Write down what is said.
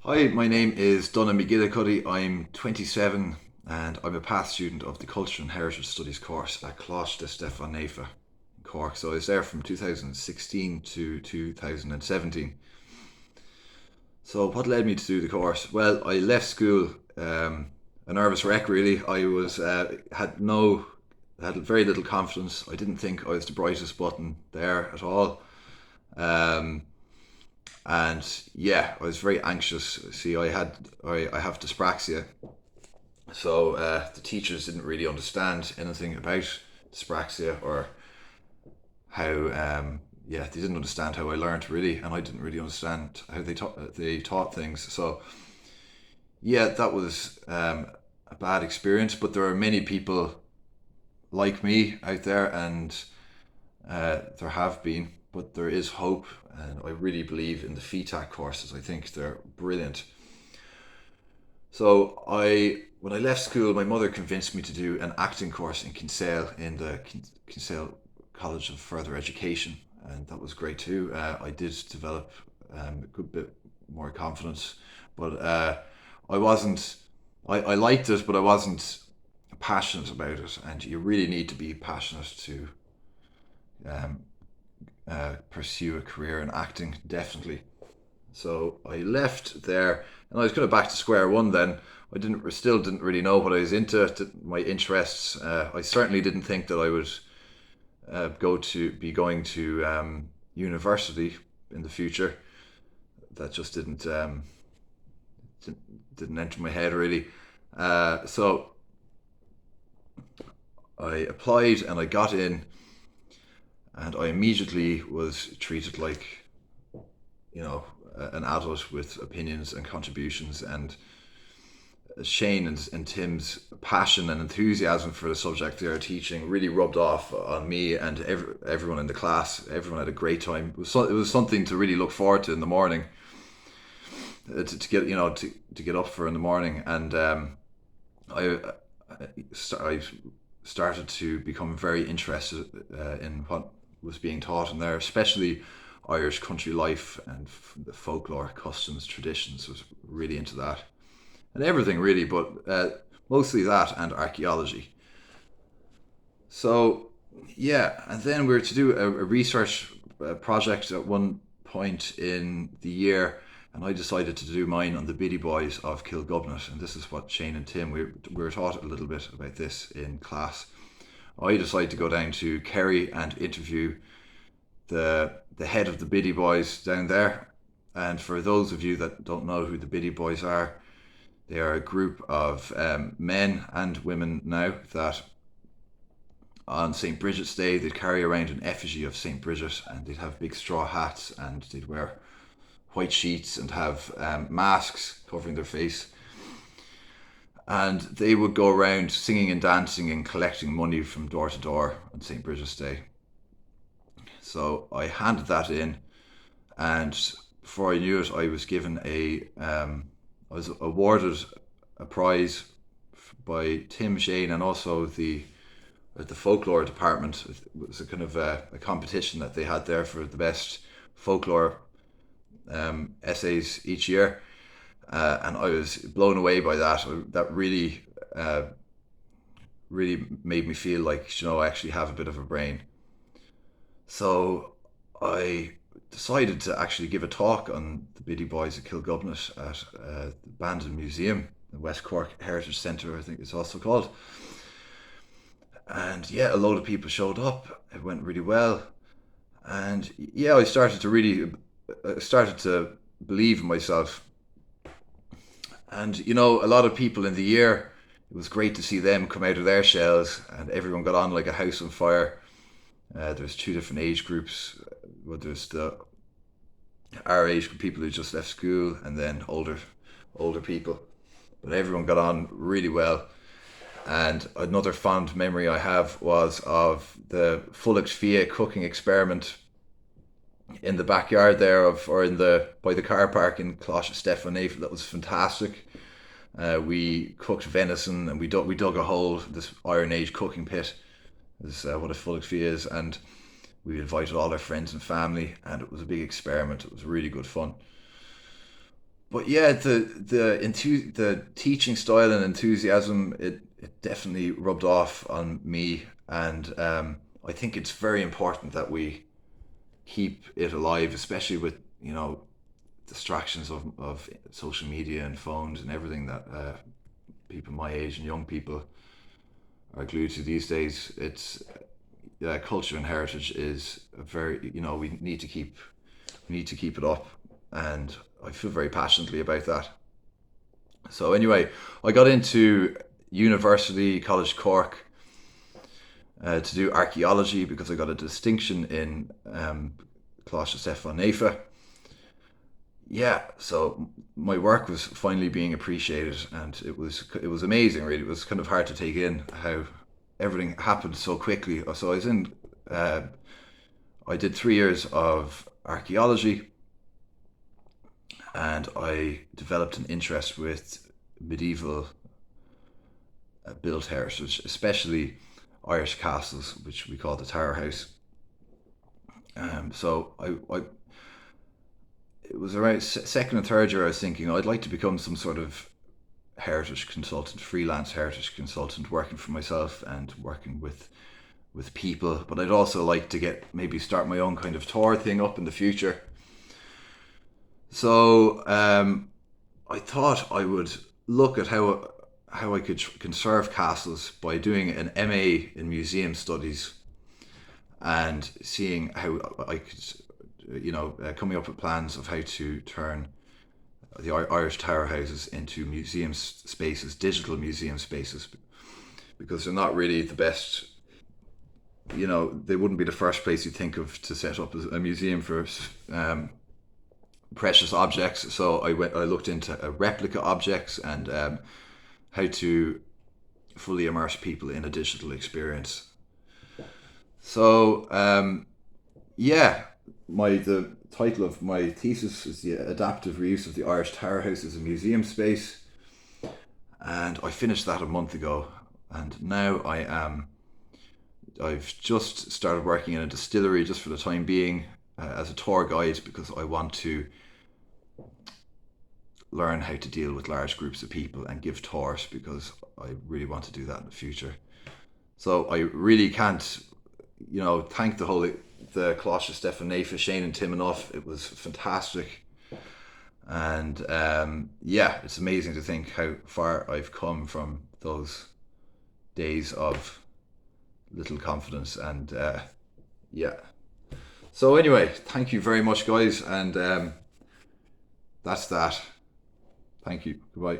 Hi, my name is Donnagh MacGuillicuddy. I'm 27 and I'm a past student of the Culture and Heritage Studies course at Closh de Stefan in Cork. So I was there from 2016 to 2017. So what led me to do the course? Well, I left school a nervous wreck. Really, I was had very little confidence. I didn't think I was the brightest button there at all. Um, and yeah, I was very anxious. See, I have dyspraxia, so the teachers didn't really understand anything about dyspraxia or how they didn't understand how I learned really, and I didn't really understand how they taught things. So yeah, that was a bad experience. But there are many people like me out there, and there have been. But there is hope, and I really believe in the FETAC courses. I think they're brilliant. So when I left school, my mother convinced me to do an acting course in Kinsale in the Kinsale College of Further Education, and that was great too. I did develop a good bit more confidence, but I wasn't. I liked it, but I wasn't passionate about it. And you really need to be passionate to um, pursue a career in acting, definitely. So I left there, and I was kind of back to square one. Then still didn't really know what I was into, my interests. I certainly didn't think that I would be going to university in the future. That just didn't enter my head really. So I applied and I got in, and I immediately was treated like an adult with opinions and contributions. And Shane and Tim's passion and enthusiasm for the subject they are teaching really rubbed off on me and everyone in the class. Everyone had a great time. It was something to really look forward to in the morning, to get to get up for in the morning. And I I started to become very interested in what was being taught in there, especially Irish country life and the folklore, customs, traditions. Was really into that, and everything really, but mostly that and archaeology. So yeah, and then we were to do a research project at one point in the year, and I decided to do mine on the Biddy Boys of Kilgubnett, and this is what Shane and Tim we were taught a little bit about this in class. I decided to go down to Kerry and interview the head of the Biddy Boys down there. And for those of you that don't know who the Biddy Boys are, they are a group of men and women now that on St. Bridget's Day they'd carry around an effigy of St. Bridget, and they'd have big straw hats, and they'd wear white sheets and have masks covering their face. And they would go around singing and dancing and collecting money from door to door on St. Bridget's Day. So I handed that in, and before I knew it, I was awarded a prize by Tim Shane, and also the folklore department. It was a kind of a competition that they had there for the best folklore essays each year, and I was blown away by that. That really made me feel like I actually have a bit of a brain. So I decided to actually give a talk on the Biddy Boys of Kilgubnett at the Bandon Museum, the West Cork Heritage Centre, I think it's also called. And yeah, a load of people showed up. It went really well, and yeah, I started to believe in myself. And a lot of people in the year, it was great to see them come out of their shells, and everyone got on like a house on fire. There's two different age groups. Well, there's our age group, people who just left school, and then older people. But everyone got on really well. And another fond memory I have was of the Fulloch Fia cooking experiment in the backyard there or in the by the car park in Closh Stefan. That was fantastic. We cooked venison, and we dug a hole, this Iron Age cooking pit. Is what a Fulloch Fia is, and we invited all our friends and family, and it was a big experiment. It was really good fun. But yeah, the teaching style and enthusiasm, it definitely rubbed off on me, and I think it's very important that we keep it alive, especially with distractions of social media and phones and everything that people my age and young people are glued to these days. It's culture and heritage is a very, we need to keep it up, and I feel very passionately about that. So anyway, I got into university, College Cork, to do archaeology because I got a distinction in Cláiste Stefan Nefa. Yeah, so my work was finally being appreciated, and it was amazing. Really, it was kind of hard to take in how everything happened so quickly. So uh, I did 3 years of archaeology, and I developed an interest with medieval built heritage, especially Irish castles, which we call the Tower House. So it was around second and third year I was thinking I'd like to become some sort of heritage consultant, freelance heritage consultant, working for myself and working with people. But I'd also like to get maybe start my own kind of tour thing up in the future. So I thought I would look at how I could conserve castles by doing an MA in museum studies and seeing how I could, coming up with plans of how to turn the Irish tower houses into museum spaces, digital museum spaces, because they're not really the best. They wouldn't be the first place you think of to set up a museum for precious objects. So I looked into replica objects and how to fully immerse people in a digital experience. So yeah, the title of my thesis is the adaptive reuse of the Irish Tower House as a museum space, and I finished that a month ago. And now I've just started working in a distillery just for the time being as a tour guide because I want to learn how to deal with large groups of people and give tours because I really want to do that in the future. So I really can't, thank the Cláiste Stefan Nefa, Shane and Tim enough. It was fantastic. And yeah, it's amazing to think how far I've come from those days of little confidence. And yeah. So anyway, thank you very much, guys. And that's that. Thank you. Goodbye.